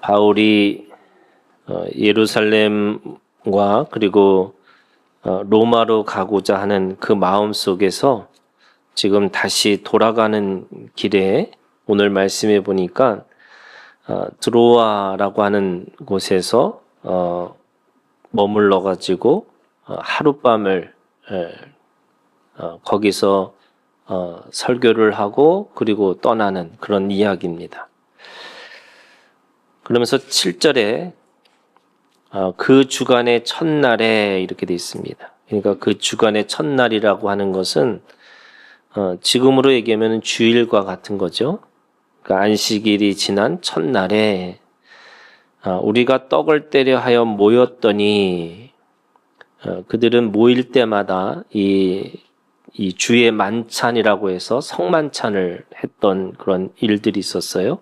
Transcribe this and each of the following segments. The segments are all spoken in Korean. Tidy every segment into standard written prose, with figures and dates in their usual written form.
바울이 예루살렘과 그리고 로마로 가고자 하는 그 마음 속에서 지금 다시 돌아가는 길에 오늘 말씀해 보니까 드로아라고 하는 곳에서 머물러 가지고 하룻밤을 거기서 설교를 하고 그리고 떠나는 그런 이야기입니다. 그러면서 7절에 그 주간의 첫날에 이렇게 되어 있습니다. 그러니까 그 주간의 첫날이라고 하는 것은 지금으로 얘기하면 주일과 같은 거죠. 그러니까 안식일이 지난 첫날에 우리가 떡을 떼려 하여 모였더니 그들은 모일 때마다 이 주의 만찬이라고 해서 성만찬을 했던 그런 일들이 있었어요.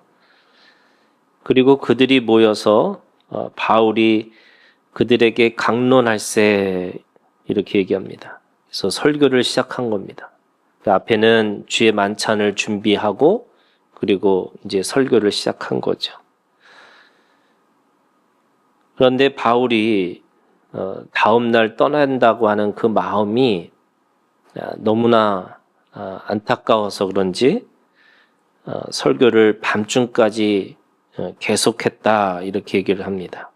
그리고 그들이 모여서 바울이 그들에게 강론할세 이렇게 얘기합니다. 그래서 설교를 시작한 겁니다. 그 앞에는 주의 만찬을 준비하고 그리고 이제 설교를 시작한 거죠. 그런데 바울이 다음 날 떠난다고 하는 그 마음이 너무나 안타까워서 그런지 설교를 밤중까지 계속했다 이렇게 얘기를 합니다.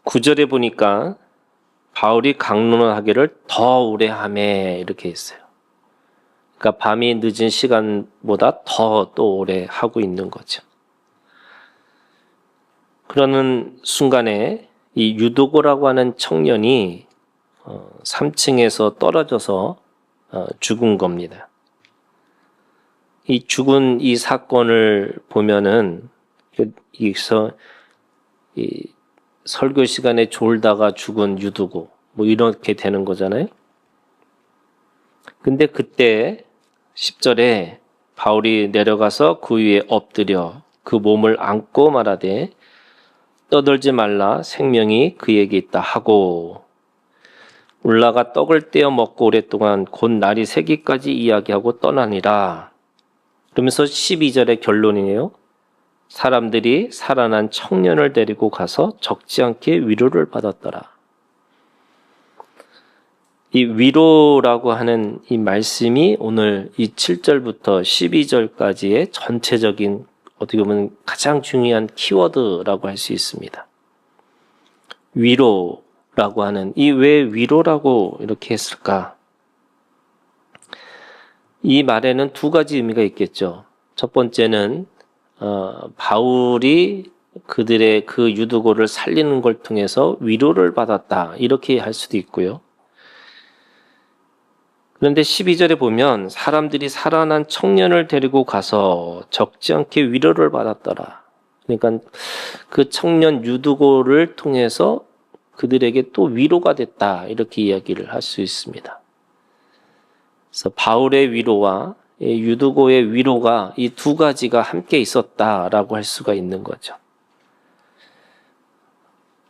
9절에 보니까 바울이 강론을 하기를 더 오래 하매 이렇게 했어요. 그러니까 밤이 늦은 시간보다 더 또 오래 하고 있는 거죠. 그러는 순간에 이 유도고라고 하는 청년이 3층에서 떨어져서 죽은 겁니다. 이 죽은 이 사건을 보면은 여기서 이 설교 시간에 졸다가 죽은 유두고 뭐 이렇게 되는 거잖아요. 근데 그때 10절에 바울이 내려가서 그 위에 엎드려 그 몸을 안고 말하되 떠들지 말라 생명이 그에게 있다 하고 올라가 떡을 떼어 먹고 오랫동안 곧 날이 새기까지 이야기하고 떠나니라. 그러면서 12절의 결론이에요. 사람들이 살아난 청년을 데리고 가서 적지 않게 위로를 받았더라. 이 위로라고 하는 이 말씀이 오늘 이 7절부터 12절까지의 전체적인 어떻게 보면 가장 중요한 키워드라고 할 수 있습니다. 위로라고 하는 이 왜 위로라고 이렇게 했을까? 이 말에는 두 가지 의미가 있겠죠. 첫 번째는 바울이 그들의 그 유두고를 살리는 걸 통해서 위로를 받았다 이렇게 할 수도 있고요. 그런데 12절에 보면 사람들이 살아난 청년을 데리고 가서 적지 않게 위로를 받았더라. 그러니까 그 청년 유두고를 통해서 그들에게 또 위로가 됐다 이렇게 이야기를 할 수 있습니다. 그래서 바울의 위로와 유두고의 위로가 이 두 가지가 함께 있었다라고 할 수가 있는 거죠.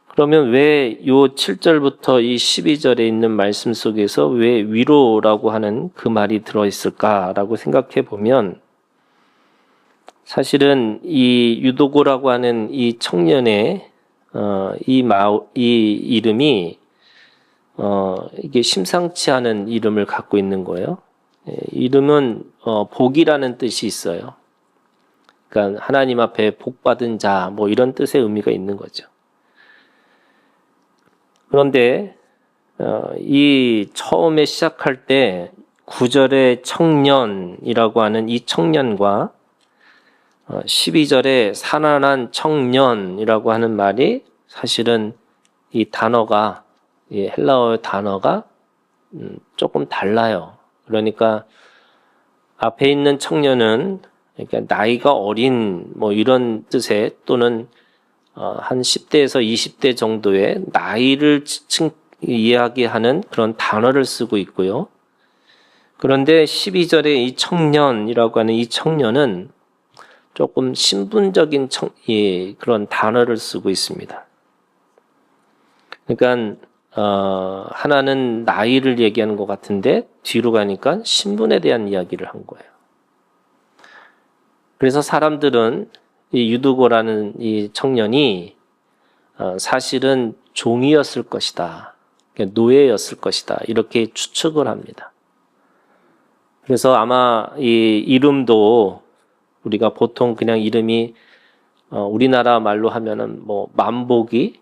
그러면 왜 요 7절부터 이 12절에 있는 말씀 속에서 왜 위로라고 하는 그 말이 들어있을까라고 생각해 보면 사실은 이 유도고라고 하는 이 청년의 이 이름이 이게 심상치 않은 이름을 갖고 있는 거예요. 이름은 복이라는 뜻이 있어요. 그러니까 하나님 앞에 복 받은 자 뭐 이런 뜻의 의미가 있는 거죠. 그런데 이 처음에 시작할 때 9절의 청년이라고 하는 이 청년과 12절에 살아난 청년이라고 하는 말이 사실은 이 단어가 이 헬라어 단어가 조금 달라요. 그러니까 앞에 있는 청년은 그러니까 나이가 어린 뭐 이런 뜻의 또는 한 10대에서 20대 정도의 나이를 이야기하는 그런 단어를 쓰고 있고요. 그런데 12절에 이 청년이라고 하는 이 청년은 조금 신분적인 그런 단어를 쓰고 있습니다. 그러니까 하나는 나이를 얘기하는 것 같은데 뒤로 가니까 신분에 대한 이야기를 한 거예요. 그래서 사람들은 이 유두고라는 이 청년이 사실은 종이었을 것이다. 노예였을 것이다. 이렇게 추측을 합니다. 그래서 아마 이 이름도 우리가 보통 그냥 이름이 우리나라 말로 하면은 뭐 만보기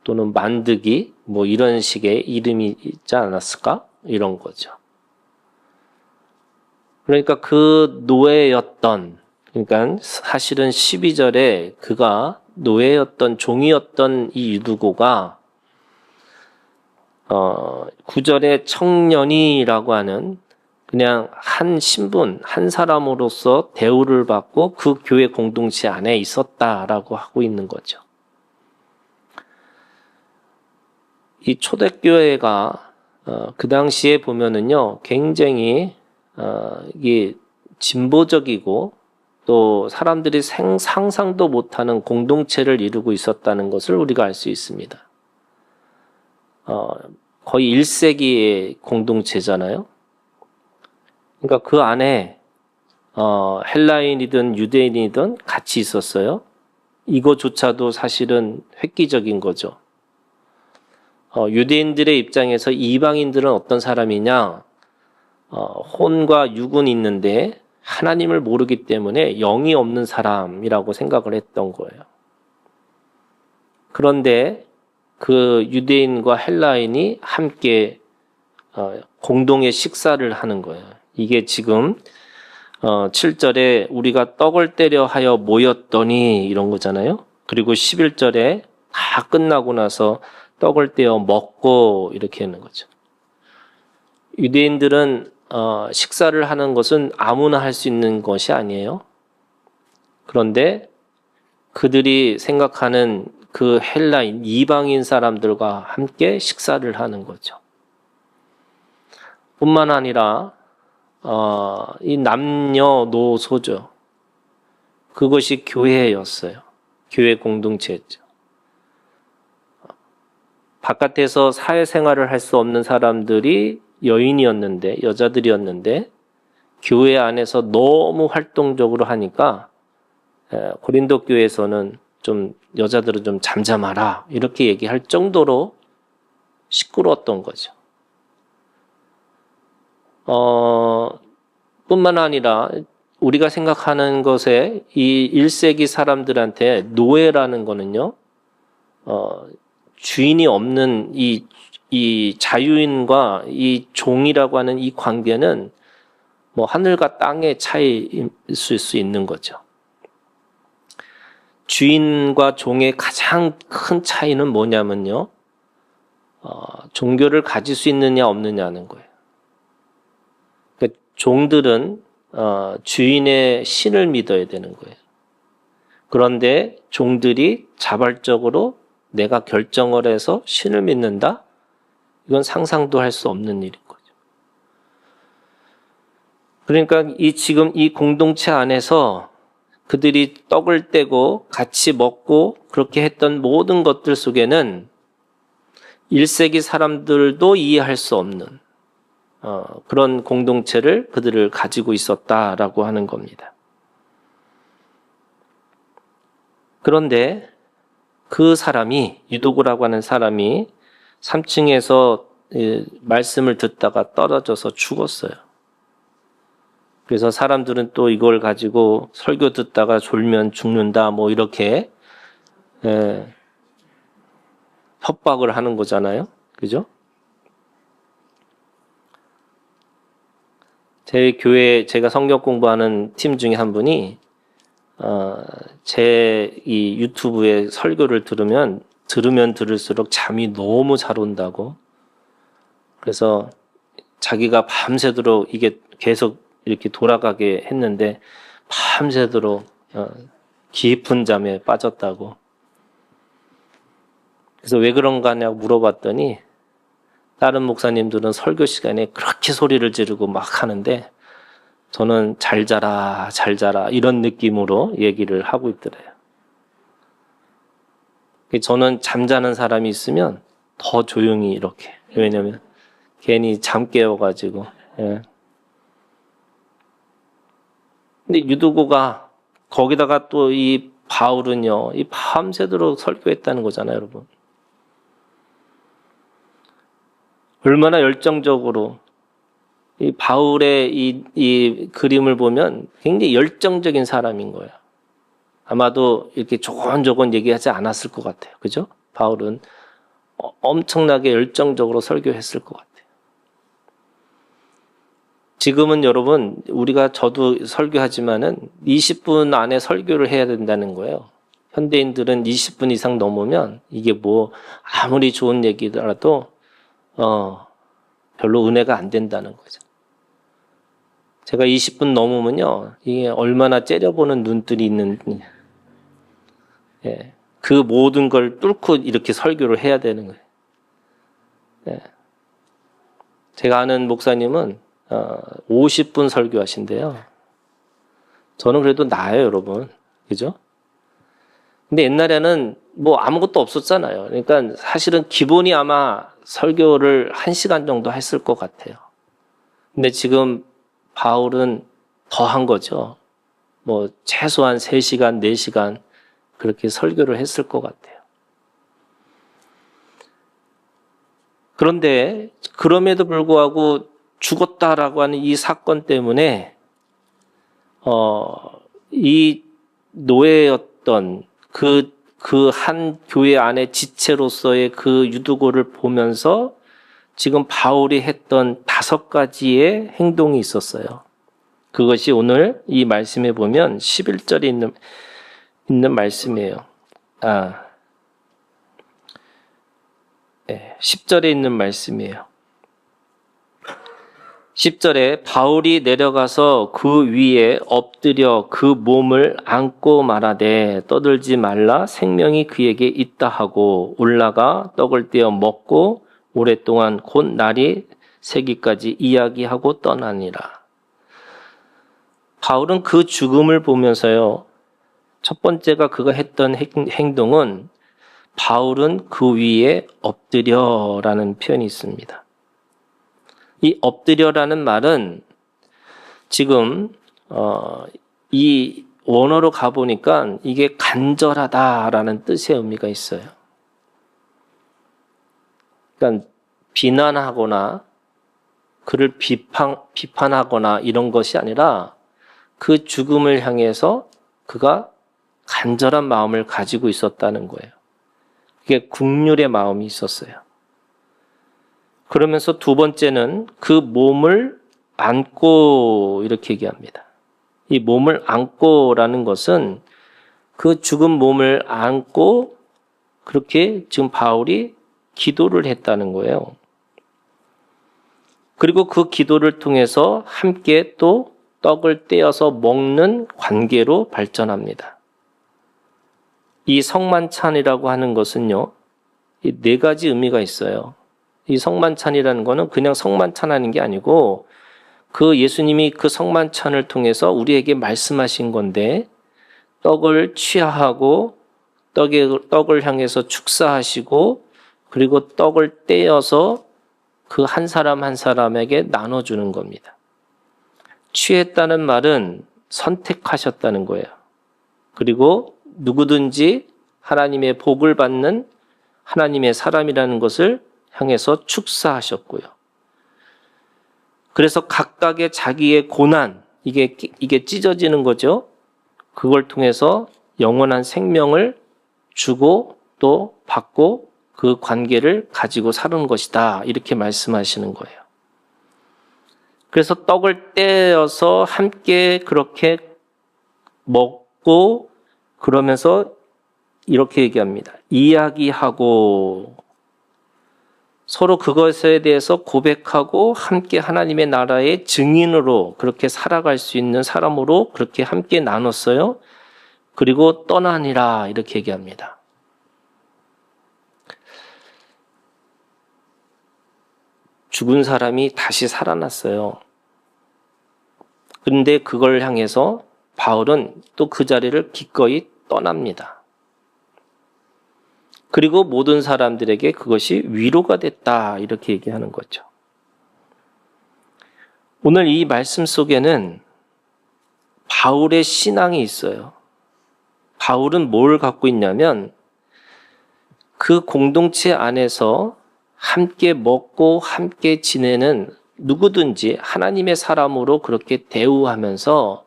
또는 만드기 뭐 이런 식의 이름이 있지 않았을까? 이런 거죠. 그러니까 그 노예였던, 그러니까 사실은 12절에 그가 노예였던 종이었던 이 유두고가 9절에 청년이라고 하는 그냥 한 신분, 한 사람으로서 대우를 받고 그 교회 공동체 안에 있었다라고 하고 있는 거죠. 이 초대교회가 그 당시에 보면은요, 굉장히 이게 진보적이고 또 사람들이 상상도 못하는 공동체를 이루고 있었다는 것을 우리가 알 수 있습니다. 거의 1세기의 공동체잖아요. 그러니까 그 안에 헬라인이든 유대인이든 같이 있었어요. 이거조차도 사실은 획기적인 거죠. 유대인들의 입장에서 이방인들은 어떤 사람이냐? 혼과 육은 있는데 하나님을 모르기 때문에 영이 없는 사람이라고 생각을 했던 거예요. 그런데 그 유대인과 헬라인이 함께 공동의 식사를 하는 거예요. 이게 지금 7절에 우리가 떡을 떼려 하여 모였더니 이런 거잖아요. 그리고 11절에 다 끝나고 나서 떡을 떼어 먹고 이렇게 하는 거죠. 유대인들은 식사를 하는 것은 아무나 할 수 있는 것이 아니에요. 그런데 그들이 생각하는 그 헬라인, 이방인 사람들과 함께 식사를 하는 거죠. 뿐만 아니라 이 남녀노소죠. 그것이 교회였어요. 교회 공동체였죠. 바깥에서 사회생활을 할 수 없는 사람들이 여인이었는데, 여자들이었는데 교회 안에서 너무 활동적으로 하니까 고린도 교회에서는 좀 여자들은 좀 잠잠하라 이렇게 얘기할 정도로 시끄러웠던 거죠. 뿐만 아니라 우리가 생각하는 것에 이 1세기 사람들한테 노예라는 거는요, 주인이 없는 이 자유인과 이 종이라고 하는 이 관계는 뭐 하늘과 땅의 차이일 수 있는 거죠. 주인과 종의 가장 큰 차이는 뭐냐면요, 종교를 가질 수 있느냐 없느냐는 거예요. 그러니까 종들은 주인의 신을 믿어야 되는 거예요. 그런데 종들이 자발적으로 내가 결정을 해서 신을 믿는다? 이건 상상도 할 수 없는 일인 거죠. 그러니까 지금 이 공동체 안에서 그들이 떡을 떼고 같이 먹고 그렇게 했던 모든 것들 속에는 1세기 사람들도 이해할 수 없는 그런 공동체를 그들을 가지고 있었다라고 하는 겁니다. 그런데 그 사람이, 유도고라고 하는 사람이 3층에서 말씀을 듣다가 떨어져서 죽었어요. 그래서 사람들은 또 이걸 가지고 설교 듣다가 졸면 죽는다 뭐 이렇게 협박을 하는 거잖아요. 그죠? 제 교회 제가 성경 공부하는 팀 중에 한 분이 제 이 유튜브에 설교를 들으면 들을수록 잠이 너무 잘 온다고. 그래서 자기가 밤새도록 이게 계속 이렇게 돌아가게 했는데 밤새도록 깊은 잠에 빠졌다고. 그래서 왜 그런가 하냐고 물어봤더니 다른 목사님들은 설교 시간에 그렇게 소리를 지르고 막 하는데 저는 잘 자라 이런 느낌으로 얘기를 하고 있더래요. 저는 잠자는 사람이 있으면 더 조용히 이렇게. 왜냐면 괜히 잠 깨워가지고. 예. 근데 유두고가 거기다가 또 이 바울은요, 이 밤새도록 설교했다는 거잖아요, 여러분. 얼마나 열정적으로. 이 바울의 이 그림을 보면 굉장히 열정적인 사람인 거예요. 아마도 이렇게 조곤조곤 얘기하지 않았을 것 같아요. 그죠? 바울은 엄청나게 열정적으로 설교했을 것 같아요. 지금은 여러분, 저도 설교하지만은 20분 안에 설교를 해야 된다는 거예요. 현대인들은 20분 이상 넘으면 이게 뭐 아무리 좋은 얘기더라도 별로 은혜가 안 된다는 거죠. 제가 20분 넘으면요, 이게 얼마나 째려보는 눈들이 있는, 예, 그 모든 걸 뚫고 이렇게 설교를 해야 되는 거예요. 예. 제가 아는 목사님은 50분 설교하신대요. 저는 그래도 나아요, 여러분. 그죠? 근데 옛날에는 뭐 아무것도 없었잖아요. 그러니까 사실은 기본이 아마 설교를 1시간 정도 했을 것 같아요. 근데 지금 바울은 더 한 거죠. 뭐 최소한 3시간, 4시간 그렇게 설교를 했을 것 같아요. 그런데 그럼에도 불구하고 죽었다라고 하는 이 사건 때문에 이 노예였던 그 한 교회 안의 지체로서의 그 유두고를 보면서 지금 바울이 했던 5가지의 행동이 있었어요. 그것이 오늘 이 말씀에 보면 11절에 있는 말씀이에요. 10절에 있는 말씀이에요. 10절에 바울이 내려가서 그 위에 엎드려 그 몸을 안고 말하되 떠들지 말라 생명이 그에게 있다 하고 올라가 떡을 떼어 먹고 오랫동안 곧 날이 새기까지 이야기하고 떠나니라. 바울은 그 죽음을 보면서요, 첫 번째가 그가 했던 행동은 바울은 그 위에 엎드려라는 표현이 있습니다. 이 엎드려라는 말은 지금 이 원어로 가보니까 이게 간절하다라는 뜻의 의미가 있어요. 그러니까 비난하거나 그를 비판하거나 이런 것이 아니라 그 죽음을 향해서 그가 간절한 마음을 가지고 있었다는 거예요. 그게 긍휼의 마음이 있었어요. 그러면서 두 번째는 그 몸을 안고 이렇게 얘기합니다. 이 몸을 안고라는 것은 그 죽은 몸을 안고 그렇게 지금 바울이 기도를 했다는 거예요. 그리고 그 기도를 통해서 함께 또 떡을 떼어서 먹는 관계로 발전합니다. 이 성만찬이라고 하는 것은요, 이 4가지 의미가 있어요. 이 성만찬이라는 거는 그냥 성만찬하는 게 아니고 그 예수님이 그 성만찬을 통해서 우리에게 말씀하신 건데 떡을 취하하고 떡을 향해서 축사하시고 그리고 떡을 떼어서 그 한 사람 한 사람에게 나눠주는 겁니다. 취했다는 말은 선택하셨다는 거예요. 그리고 누구든지 하나님의 복을 받는 하나님의 사람이라는 것을 향해서 축사하셨고요. 그래서 각각의 자기의 고난, 이게 찢어지는 거죠. 그걸 통해서 영원한 생명을 주고 또 받고 그 관계를 가지고 사는 것이다. 이렇게 말씀하시는 거예요. 그래서 떡을 떼어서 함께 그렇게 먹고 그러면서 이렇게 얘기합니다. 이야기하고 서로 그것에 대해서 고백하고 함께 하나님의 나라의 증인으로 그렇게 살아갈 수 있는 사람으로 그렇게 함께 나눴어요. 그리고 떠나니라 이렇게 얘기합니다. 죽은 사람이 다시 살아났어요. 그런데 그걸 향해서 바울은 또 그 자리를 기꺼이 떠납니다. 그리고 모든 사람들에게 그것이 위로가 됐다 이렇게 얘기하는 거죠. 오늘 이 말씀 속에는 바울의 신앙이 있어요. 바울은 뭘 갖고 있냐면 그 공동체 안에서 함께 먹고 함께 지내는 누구든지 하나님의 사람으로 그렇게 대우하면서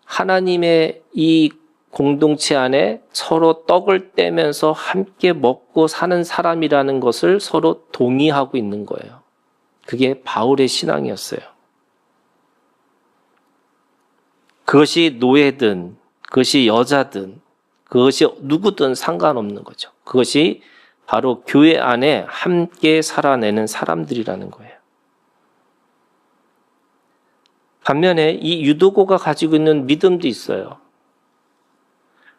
하나님의 이 공동체 안에 서로 떡을 떼면서 함께 먹고 사는 사람이라는 것을 서로 동의하고 있는 거예요. 그게 바울의 신앙이었어요. 그것이 노예든 그것이 여자든 그것이 누구든 상관없는 거죠. 그것이 바로 교회 안에 함께 살아내는 사람들이라는 거예요. 반면에 이 유도고가 가지고 있는 믿음도 있어요.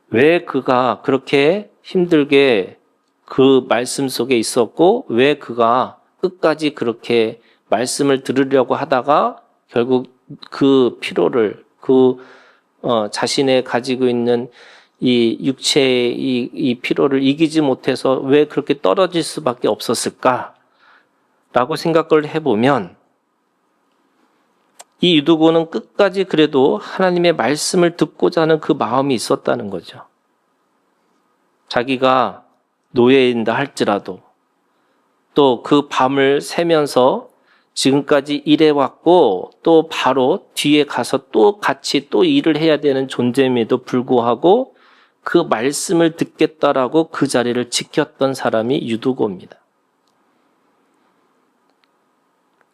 왜 그가 그렇게 힘들게 그 말씀 속에 있었고 왜 그가 끝까지 그렇게 말씀을 들으려고 하다가 결국 그 피로를 자신의 가지고 있는 이 육체의 이 피로를 이기지 못해서 왜 그렇게 떨어질 수밖에 없었을까라고 생각을 해보면 이 유도고는 끝까지 그래도 하나님의 말씀을 듣고자 하는 그 마음이 있었다는 거죠. 자기가 노예인다 할지라도 또 그 밤을 새면서 지금까지 일해왔고 또 바로 뒤에 가서 또 같이 또 일을 해야 되는 존재임에도 불구하고 그 말씀을 듣겠다라고 그 자리를 지켰던 사람이 유도고입니다.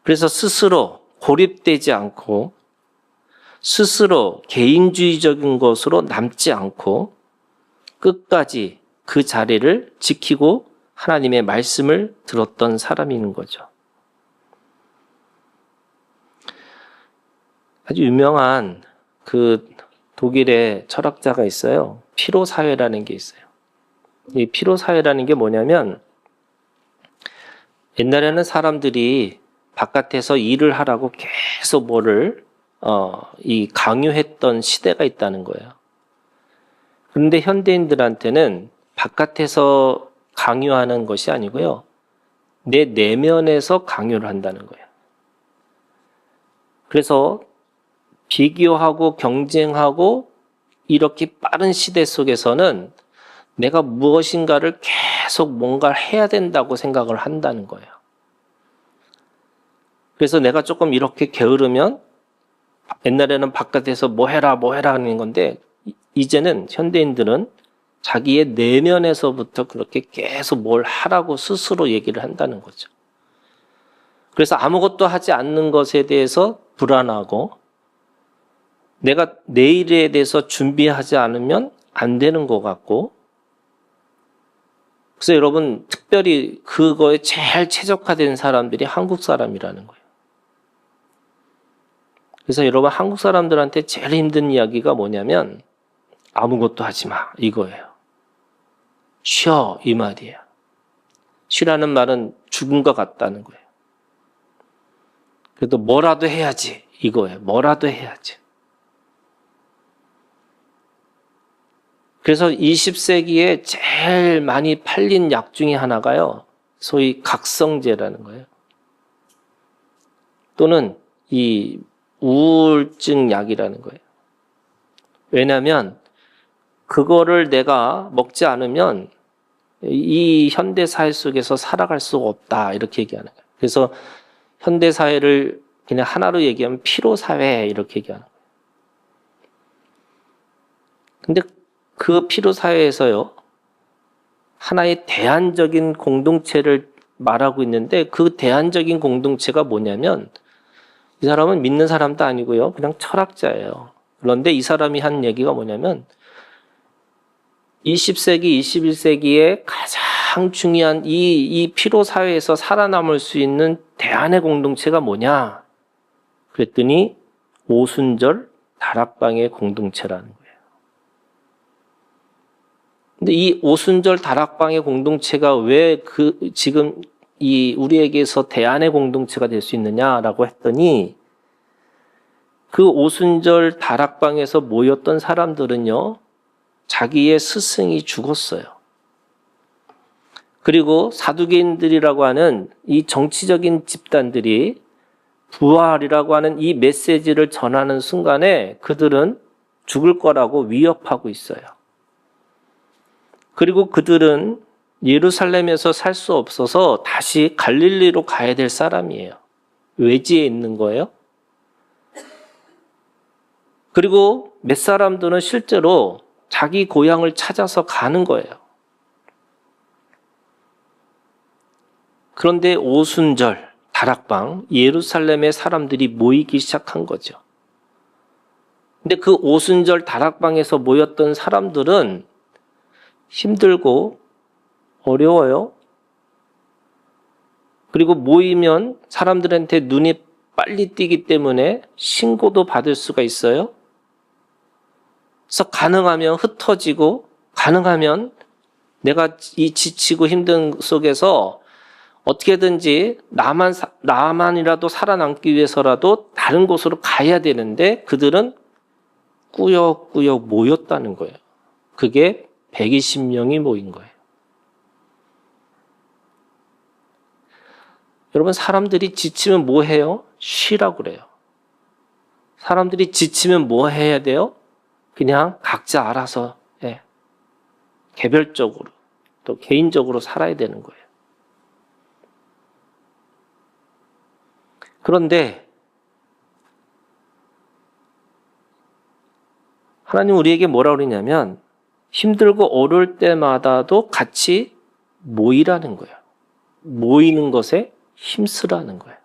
그래서 스스로 고립되지 않고 스스로 개인주의적인 것으로 남지 않고 끝까지 그 자리를 지키고 하나님의 말씀을 들었던 사람인 거죠. 아주 유명한 그 독일의 철학자가 있어요. 피로사회라는 게 있어요. 이 피로사회라는 게 뭐냐면 옛날에는 사람들이 바깥에서 일을 하라고 계속 강요했던 시대가 있다는 거예요. 그런데 현대인들한테는 바깥에서 강요하는 것이 아니고요. 내 내면에서 강요를 한다는 거예요. 그래서 비교하고 경쟁하고 이렇게 빠른 시대 속에서는 내가 무엇인가를 계속 뭔가를 해야 된다고 생각을 한다는 거예요. 그래서 내가 조금 이렇게 게으르면 옛날에는 바깥에서 뭐 해라 하는 건데 이제는 현대인들은 자기의 내면에서부터 그렇게 계속 뭘 하라고 스스로 얘기를 한다는 거죠. 그래서 아무것도 하지 않는 것에 대해서 불안하고 내가 내일에 대해서 준비하지 않으면 안 되는 것 같고 그래서 여러분 특별히 그거에 제일 최적화된 사람들이 한국 사람이라는 거예요. 그래서 여러분 한국 사람들한테 제일 힘든 이야기가 뭐냐면 아무것도 하지 마 이거예요. 쉬어 이 말이에요. 쉬라는 말은 죽은 것 같다는 거예요. 그래도 뭐라도 해야지 이거예요. 뭐라도 해야지. 그래서 20세기에 제일 많이 팔린 약 중에 하나가요. 소위 각성제라는 거예요. 또는 이 우울증 약이라는 거예요. 왜냐하면 그거를 내가 먹지 않으면 이 현대사회 속에서 살아갈 수가 없다 이렇게 얘기하는 거예요. 그래서 현대사회를 그냥 하나로 얘기하면 피로사회 이렇게 얘기하는 거예요. 근데 그 피로사회에서요 하나의 대안적인 공동체를 말하고 있는데 그 대안적인 공동체가 뭐냐면 이 사람은 믿는 사람도 아니고요 그냥 철학자예요. 그런데 이 사람이 한 얘기가 뭐냐면 20세기, 21세기에 가장 중요한 이 피로사회에서 살아남을 수 있는 대안의 공동체가 뭐냐? 그랬더니 오순절 다락방의 공동체라는 거예요. 근데 이 오순절 다락방의 공동체가 왜 지금 우리에게서 대안의 공동체가 될 수 있느냐라고 했더니 그 오순절 다락방에서 모였던 사람들은요, 자기의 스승이 죽었어요. 그리고 사두개인들이라고 하는 이 정치적인 집단들이 부활이라고 하는 이 메시지를 전하는 순간에 그들은 죽을 거라고 위협하고 있어요. 그리고 그들은 예루살렘에서 살 수 없어서 다시 갈릴리로 가야 될 사람이에요. 외지에 있는 거예요. 그리고 몇 사람들은 실제로 자기 고향을 찾아서 가는 거예요. 그런데 오순절, 다락방, 예루살렘에 사람들이 모이기 시작한 거죠. 근데 그 오순절 다락방에서 모였던 사람들은 힘들고 어려워요. 그리고 모이면 사람들한테 눈이 빨리 띄기 때문에 신고도 받을 수가 있어요. 그래서 가능하면 흩어지고, 가능하면 내가 이 지치고 힘든 속에서 어떻게든지 나만이라도 살아남기 위해서라도 다른 곳으로 가야 되는데 그들은 꾸역꾸역 모였다는 거예요. 그게 120명이 모인 거예요. 여러분, 사람들이 지치면 뭐 해요? 쉬라고 그래요. 사람들이 지치면 뭐 해야 돼요? 그냥 각자 알아서 개별적으로 또 개인적으로 살아야 되는 거예요. 그런데 하나님 우리에게 뭐라고 그러냐면 힘들고 어려울 때마다도 같이 모이라는 거예요. 모이는 것에 힘쓰라는 거예요.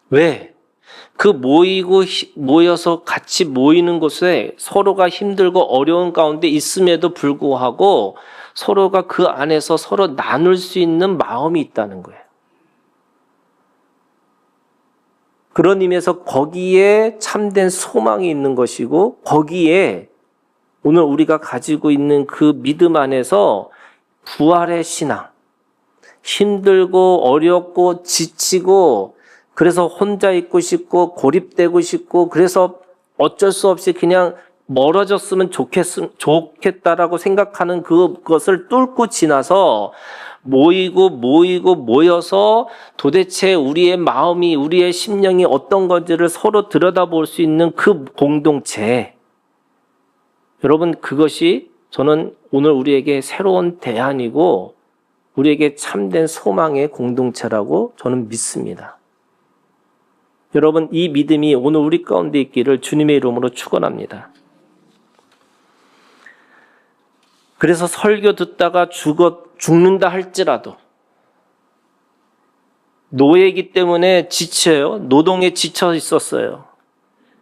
왜? 그 모여서 같이 모이는 곳에 서로가 힘들고 어려운 가운데 있음에도 불구하고 서로가 그 안에서 서로 나눌 수 있는 마음이 있다는 거예요. 그런 의미에서 거기에 참된 소망이 있는 것이고 거기에 오늘 우리가 가지고 있는 그 믿음 안에서 부활의 신앙, 힘들고 어렵고 지치고 그래서 혼자 있고 싶고 고립되고 싶고 그래서 어쩔 수 없이 그냥 멀어졌으면 좋겠다라고 생각하는 그것을 뚫고 지나서 모여서 도대체 우리의 마음이 우리의 심령이 어떤 건지를 서로 들여다볼 수 있는 그 공동체. 여러분, 그것이 저는 오늘 우리에게 새로운 대안이고 우리에게 참된 소망의 공동체라고 저는 믿습니다. 여러분, 이 믿음이 오늘 우리 가운데 있기를 주님의 이름으로 축원합니다. 그래서 설교 듣다가 죽는다 할지라도 노예이기 때문에 지쳐요. 노동에 지쳐 있었어요.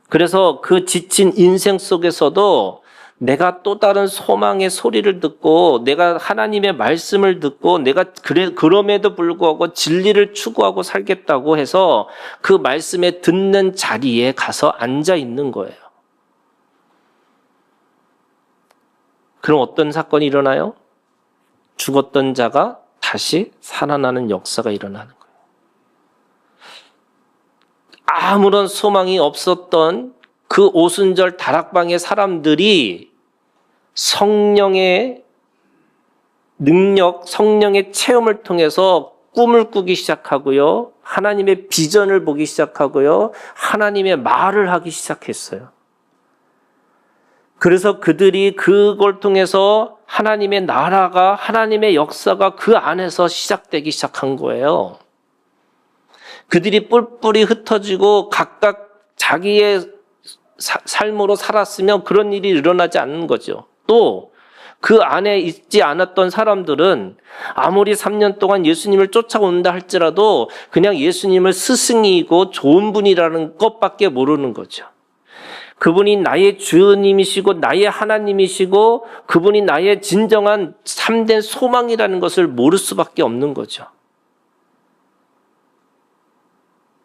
그래서 그 지친 인생 속에서도 내가 또 다른 소망의 소리를 듣고 내가 하나님의 말씀을 듣고 내가 그럼에도 불구하고 진리를 추구하고 살겠다고 해서 그 말씀에 듣는 자리에 가서 앉아 있는 거예요. 그럼 어떤 사건이 일어나요? 죽었던 자가 다시 살아나는 역사가 일어나는 거예요. 아무런 소망이 없었던 그 오순절 다락방의 사람들이 성령의 능력, 성령의 체험을 통해서 꿈을 꾸기 시작하고요. 하나님의 비전을 보기 시작하고요. 하나님의 말을 하기 시작했어요. 그래서 그들이 그걸 통해서 하나님의 나라가, 하나님의 역사가 그 안에서 시작되기 시작한 거예요. 그들이 뿔뿔이 흩어지고 각각 자기의 삶으로 살았으면 그런 일이 일어나지 않는 거죠. 또 그 안에 있지 않았던 사람들은 아무리 3년 동안 예수님을 쫓아온다 할지라도 그냥 예수님을 스승이고 좋은 분이라는 것밖에 모르는 거죠. 그분이 나의 주님이시고 나의 하나님이시고 그분이 나의 진정한 참된 소망이라는 것을 모를 수밖에 없는 거죠.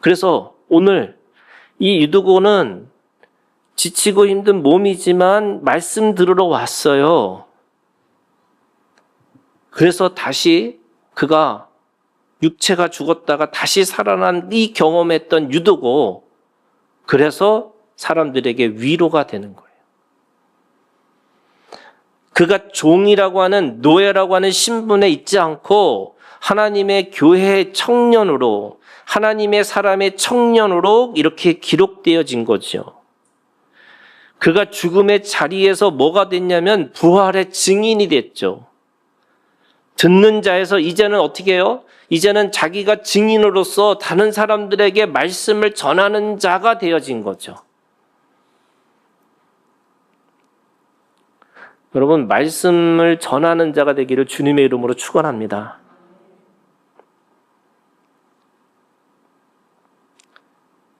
그래서 오늘 이 유두고는 지치고 힘든 몸이지만 말씀 들으러 왔어요. 그래서 다시 그가 육체가 죽었다가 다시 살아난 이 경험했던 유두고 그래서 사람들에게 위로가 되는 거예요. 그가 종이라고 하는 노예라고 하는 신분에 있지 않고 하나님의 교회의 청년으로 하나님의 사람의 청년으로 이렇게 기록되어진 거죠. 그가 죽음의 자리에서 뭐가 됐냐면 부활의 증인이 됐죠. 듣는 자에서 이제는 어떻게 해요? 이제는 자기가 증인으로서 다른 사람들에게 말씀을 전하는 자가 되어진 거죠. 여러분, 말씀을 전하는 자가 되기를 주님의 이름으로 축원합니다.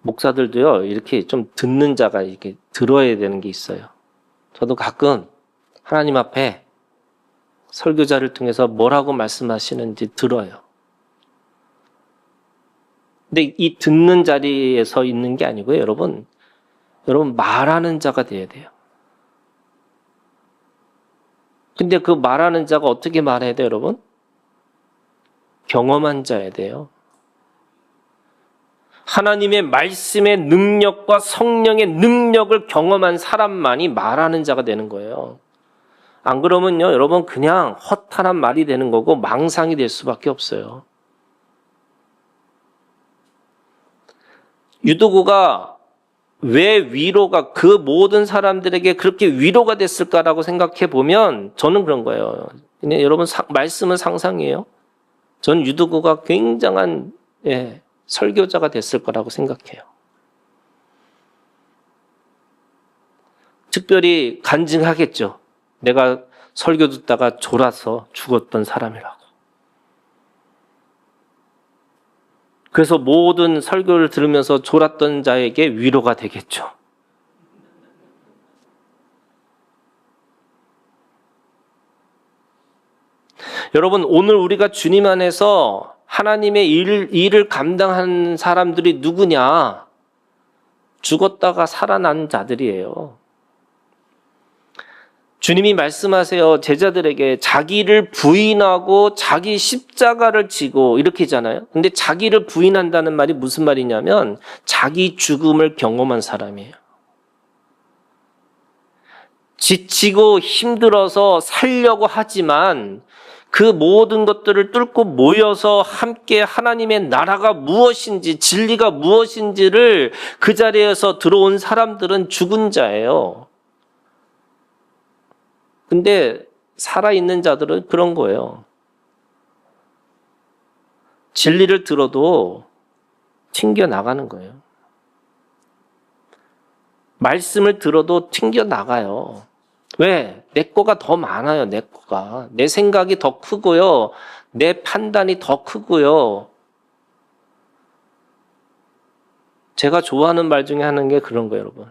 목사들도요, 이렇게 좀 듣는 자가 이렇게 들어야 되는 게 있어요. 저도 가끔 하나님 앞에 설교자를 통해서 뭐라고 말씀하시는지 들어요. 근데 이 듣는 자리에서 있는 게 아니고요, 여러분 말하는 자가 돼야 돼요. 근데 그 말하는 자가 어떻게 말해야 돼요, 여러분? 경험한 자야 돼요. 하나님의 말씀의 능력과 성령의 능력을 경험한 사람만이 말하는 자가 되는 거예요. 안 그러면요, 여러분 그냥 허탈한 말이 되는 거고 망상이 될 수밖에 없어요. 유도구가 왜 위로가 그 모든 사람들에게 그렇게 위로가 됐을까라고 생각해 보면 저는 그런 거예요. 근데 여러분 말씀은 상상이에요. 전 유도구가 굉장한 설교자가 됐을 거라고 생각해요. 특별히 간증하겠죠. 내가 설교 듣다가 졸아서 죽었던 사람이라고. 그래서 모든 설교를 들으면서 졸았던 자에게 위로가 되겠죠. 여러분, 오늘 우리가 주님 안에서 하나님의 일을 감당하는 사람들이 누구냐? 죽었다가 살아난 자들이에요. 주님이 말씀하세요. 제자들에게 자기를 부인하고 자기 십자가를 지고 이렇게잖아요. 근데 자기를 부인한다는 말이 무슨 말이냐면 자기 죽음을 경험한 사람이에요. 지치고 힘들어서 살려고 하지만 그 모든 것들을 뚫고 모여서 함께 하나님의 나라가 무엇인지, 진리가 무엇인지를 그 자리에서 들어온 사람들은 죽은 자예요. 근데 살아있는 자들은 그런 거예요. 진리를 들어도 튕겨나가는 거예요. 말씀을 들어도 튕겨나가요. 왜? 내 거가 더 많아요, 내 거가. 내 생각이 더 크고요. 내 판단이 더 크고요. 제가 좋아하는 말 중에 하는 게 그런 거예요, 여러분.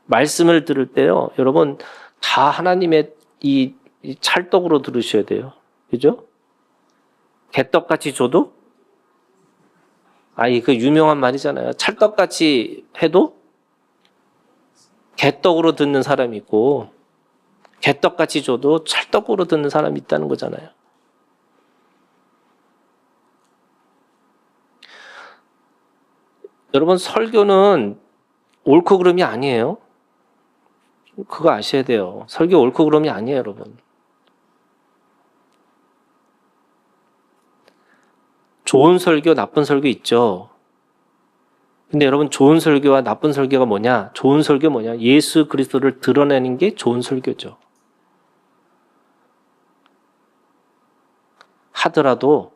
말씀을 들을 때요, 여러분, 다 하나님의 이 찰떡으로 들으셔야 돼요. 그죠? 개떡같이 줘도? 그 유명한 말이잖아요. 찰떡같이 해도 개떡으로 듣는 사람이 있고, 개떡같이 줘도 찰떡으로 듣는 사람이 있다는 거잖아요. 여러분, 설교는 옳고 그름이 아니에요. 그거 아셔야 돼요. 설교 옳고 그름이 아니에요, 여러분. 좋은 설교, 나쁜 설교 있죠. 근데 여러분, 좋은 설교와 나쁜 설교가 뭐냐? 좋은 설교 뭐냐? 예수 그리스도를 드러내는 게 좋은 설교죠. 하더라도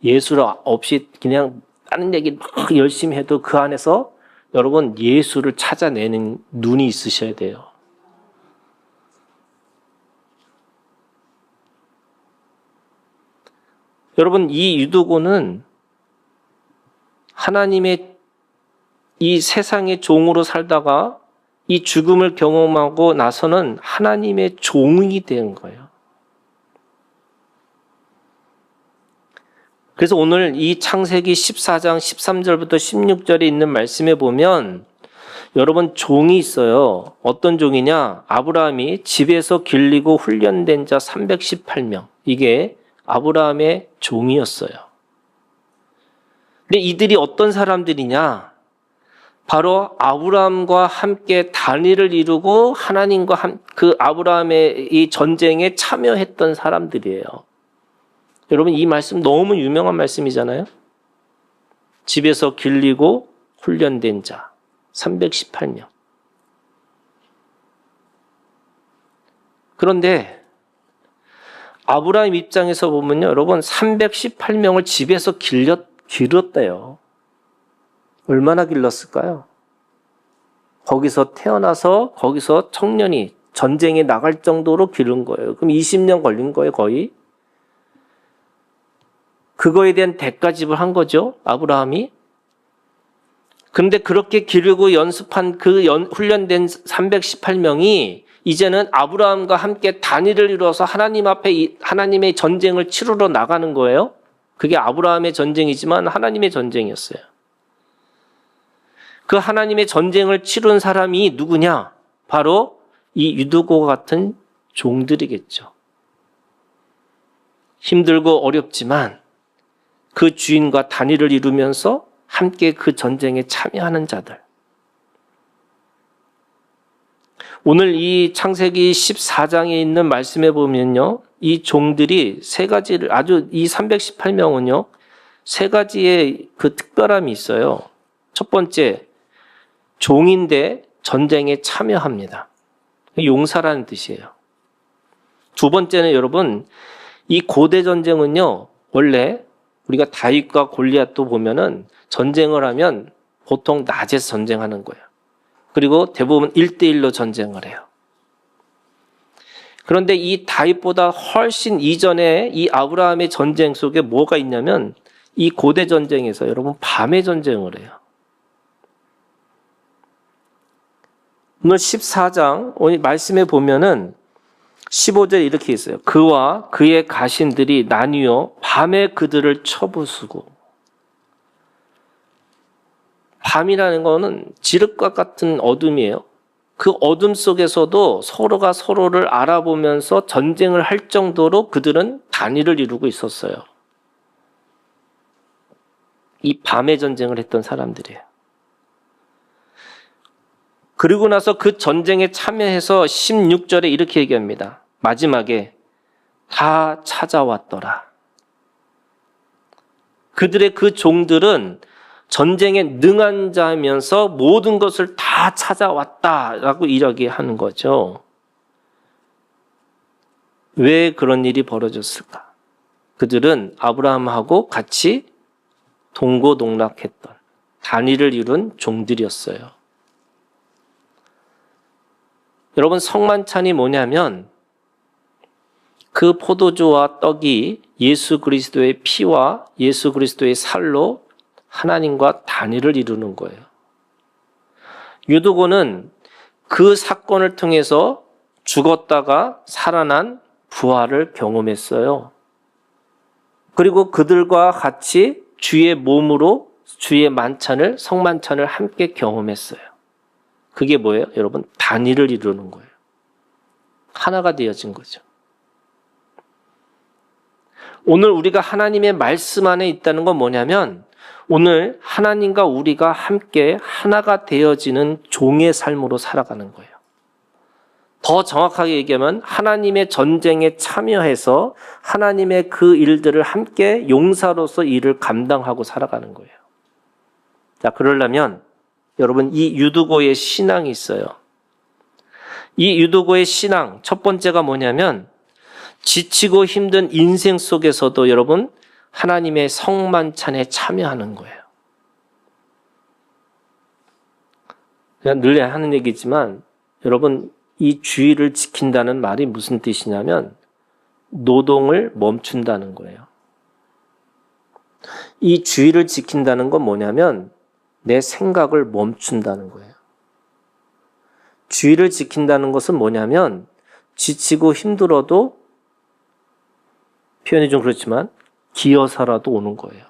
예수 없이 그냥 다른 얘기 막 열심히 해도 그 안에서 여러분 예수를 찾아내는 눈이 있으셔야 돼요. 여러분, 이 유두고는 하나님의 이 세상의 종으로 살다가 이 죽음을 경험하고 나서는 하나님의 종이 된 거예요. 그래서 오늘 이 창세기 14장 13절부터 16절에 있는 말씀에 보면 여러분 종이 있어요. 어떤 종이냐? 아브라함이 집에서 길리고 훈련된 자 318명. 이게 아브라함의 종이었어요. 근데 이들이 어떤 사람들이냐? 바로 아브라함과 함께 단일을 이루고 하나님과 그 아브라함의 이 전쟁에 참여했던 사람들이에요. 여러분, 이 말씀 너무 유명한 말씀이잖아요. 집에서 길리고 훈련된 자 318명. 그런데 아브라함 입장에서 보면요, 여러분 318명을 집에서 길렀대요. 얼마나 길렀을까요? 거기서 태어나서 거기서 청년이 전쟁에 나갈 정도로 기른 거예요. 그럼 20년 걸린 거예요, 거의. 그거에 대한 대가집을 한 거죠, 아브라함이. 그런데 그렇게 기르고 연습한 훈련된 318명이 이제는 아브라함과 함께 단위를 이루어서 하나님 앞에 하나님의 전쟁을 치르러 나가는 거예요. 그게 아브라함의 전쟁이지만 하나님의 전쟁이었어요. 그 하나님의 전쟁을 치른 사람이 누구냐? 바로 이 유두고 같은 종들이겠죠. 힘들고 어렵지만 그 주인과 단위를 이루면서 함께 그 전쟁에 참여하는 자들. 오늘 이 창세기 14장에 있는 말씀에 보면요, 이 종들이 세 가지를 이 318명은요, 세 가지의 그 특별함이 있어요. 첫 번째, 종인데 전쟁에 참여합니다. 용사라는 뜻이에요. 두 번째는 여러분, 이 고대 전쟁은요, 원래 우리가 다윗과 골리앗도 보면은 전쟁을 하면 보통 낮에서 전쟁하는 거예요. 그리고 대부분 1대1로 전쟁을 해요. 그런데 이 다윗보다 훨씬 이전에 이 아브라함의 전쟁 속에 뭐가 있냐면 이 고대 전쟁에서 여러분 밤에 전쟁을 해요. 오늘 14장 오늘 말씀에 보면은 15절 이렇게 있어요. 그와 그의 가신들이 나뉘어 밤에 그들을 쳐부수고. 밤이라는 거는 지륵과 같은 어둠이에요. 그 어둠 속에서도 서로가 서로를 알아보면서 전쟁을 할 정도로 그들은 단위를 이루고 있었어요. 이 밤에 전쟁을 했던 사람들이에요. 그리고 나서 그 전쟁에 참여해서 16절에 이렇게 얘기합니다. 마지막에 다 찾아왔더라. 그들의 그 종들은 전쟁에 능한 자면서 모든 것을 다 찾아왔다라고 이야기하는 거죠. 왜 그런 일이 벌어졌을까? 그들은 아브라함하고 같이 동고동락했던 단위를 이룬 종들이었어요. 여러분, 성만찬이 뭐냐면 그 포도주와 떡이 예수 그리스도의 피와 예수 그리스도의 살로 하나님과 단위를 이루는 거예요. 유두고는 그 사건을 통해서 죽었다가 살아난 부활을 경험했어요. 그리고 그들과 같이 주의 몸으로 주의 만찬을, 성만찬을 함께 경험했어요. 그게 뭐예요? 여러분, 단위를 이루는 거예요. 하나가 되어진 거죠. 오늘 우리가 하나님의 말씀 안에 있다는 건 뭐냐면 오늘 하나님과 우리가 함께 하나가 되어지는 종의 삶으로 살아가는 거예요. 더 정확하게 얘기하면 하나님의 전쟁에 참여해서 하나님의 그 일들을 함께 용사로서 일을 감당하고 살아가는 거예요. 자, 그러려면 여러분 이 유두고의 신앙이 있어요. 이 유두고의 신앙 첫 번째가 뭐냐면 지치고 힘든 인생 속에서도 여러분 하나님의 성만찬에 참여하는 거예요. 그냥 늘 하는 얘기지만 여러분 이 주의를 지킨다는 말이 무슨 뜻이냐면 노동을 멈춘다는 거예요. 이 주의를 지킨다는 건 뭐냐면 내 생각을 멈춘다는 거예요. 주의를 지킨다는 것은 뭐냐면 지치고 힘들어도 표현이 좀 그렇지만 기어서라도 오는 거예요.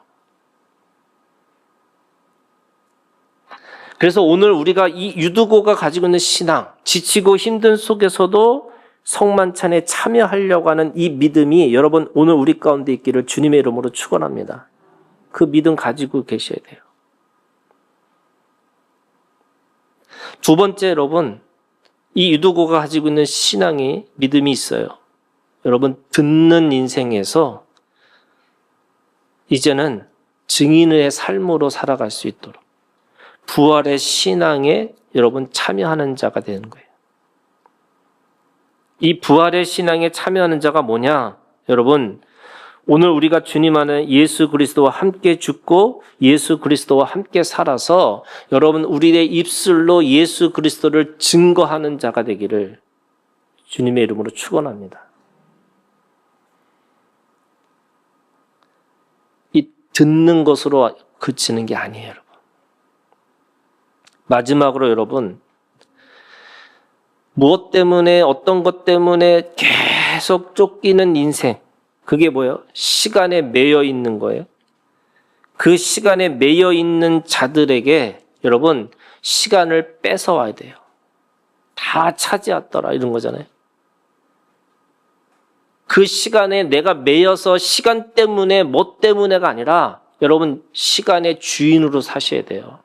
그래서 오늘 우리가 이 유두고가 가지고 있는 신앙, 지치고 힘든 속에서도 성만찬에 참여하려고 하는 이 믿음이 여러분 오늘 우리 가운데 있기를 주님의 이름으로 축원합니다. 그 믿음 가지고 계셔야 돼요. 두 번째 여러분, 이 유두고가 가지고 있는 신앙이 믿음이 있어요. 여러분 듣는 인생에서 이제는 증인의 삶으로 살아갈 수 있도록 부활의 신앙에 여러분 참여하는 자가 되는 거예요. 이 부활의 신앙에 참여하는 자가 뭐냐? 여러분, 오늘 우리가 주님 안에 예수 그리스도와 함께 죽고 예수 그리스도와 함께 살아서 여러분 우리의 입술로 예수 그리스도를 증거하는 자가 되기를 주님의 이름으로 축원합니다. 이 듣는 것으로 그치는 게 아니에요, 여러분. 마지막으로 여러분, 무엇 때문에 어떤 것 때문에 계속 쫓기는 인생, 그게 뭐예요? 시간에 매여 있는 거예요. 그 시간에 매여 있는 자들에게 여러분 시간을 뺏어와야 돼요. 다 차지했더라 이런 거잖아요. 그 시간에 내가 매여서 시간 때문에 뭐 때문에가 아니라 여러분 시간의 주인으로 사셔야 돼요.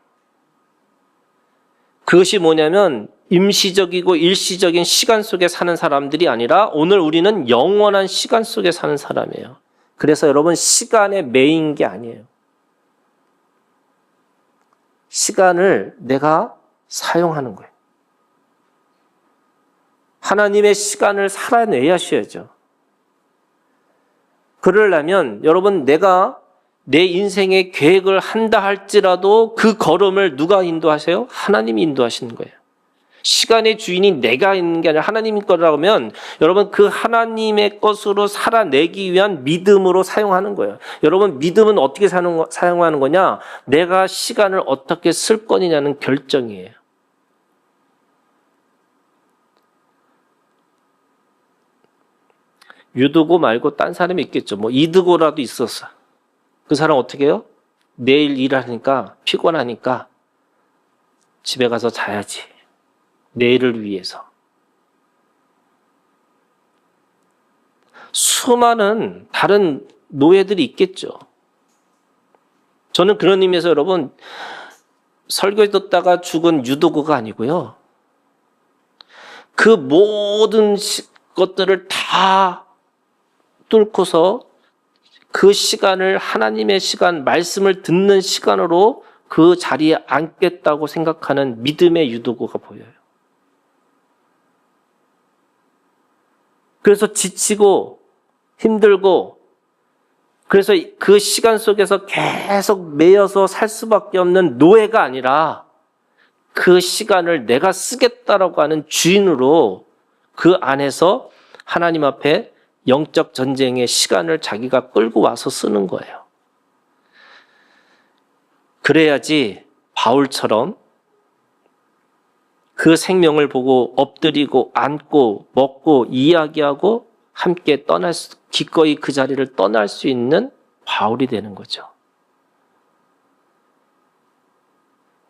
그것이 뭐냐면 임시적이고 일시적인 시간 속에 사는 사람들이 아니라 오늘 우리는 영원한 시간 속에 사는 사람이에요. 그래서 여러분 시간에 매인 게 아니에요. 시간을 내가 사용하는 거예요. 하나님의 시간을 살아내야셔야죠. 그러려면 여러분 내가 내 인생의 계획을 한다 할지라도 그 걸음을 누가 인도하세요? 하나님이 인도하시는 거예요. 시간의 주인이 내가 있는 게 아니라 하나님의 거라면 여러분 그 하나님의 것으로 살아내기 위한 믿음으로 사용하는 거예요. 여러분 믿음은 어떻게 사용하는 거냐? 내가 시간을 어떻게 쓸 거냐는 결정이에요. 유두고 말고 딴 사람이 있겠죠. 뭐 이두고라도 있었어. 그 사람 어떻게 해요? 내일 일하니까 피곤하니까 집에 가서 자야지. 내일을 위해서. 수많은 다른 노예들이 있겠죠. 저는 그런 의미에서 여러분 설교 듣다가 죽은 유도구가 아니고요. 그 모든 것들을 다 뚫고서 그 시간을 하나님의 시간, 말씀을 듣는 시간으로 그 자리에 앉겠다고 생각하는 믿음의 유도구가 보여요. 그래서 지치고 힘들고 그래서 그 시간 속에서 계속 매여서 살 수밖에 없는 노예가 아니라 그 시간을 내가 쓰겠다라고 하는 주인으로 그 안에서 하나님 앞에 영적 전쟁의 시간을 자기가 끌고 와서 쓰는 거예요. 그래야지 바울처럼 그 생명을 보고 엎드리고 앉고 먹고 이야기하고 함께 기꺼이 그 자리를 떠날 수 있는 바울이 되는 거죠.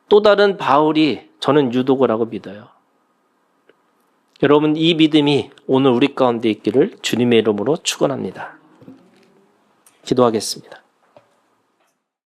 또 다른 바울이 저는 유도고라고 믿어요. 여러분 이 믿음이 오늘 우리 가운데 있기를 주님의 이름으로 축원합니다. 기도하겠습니다.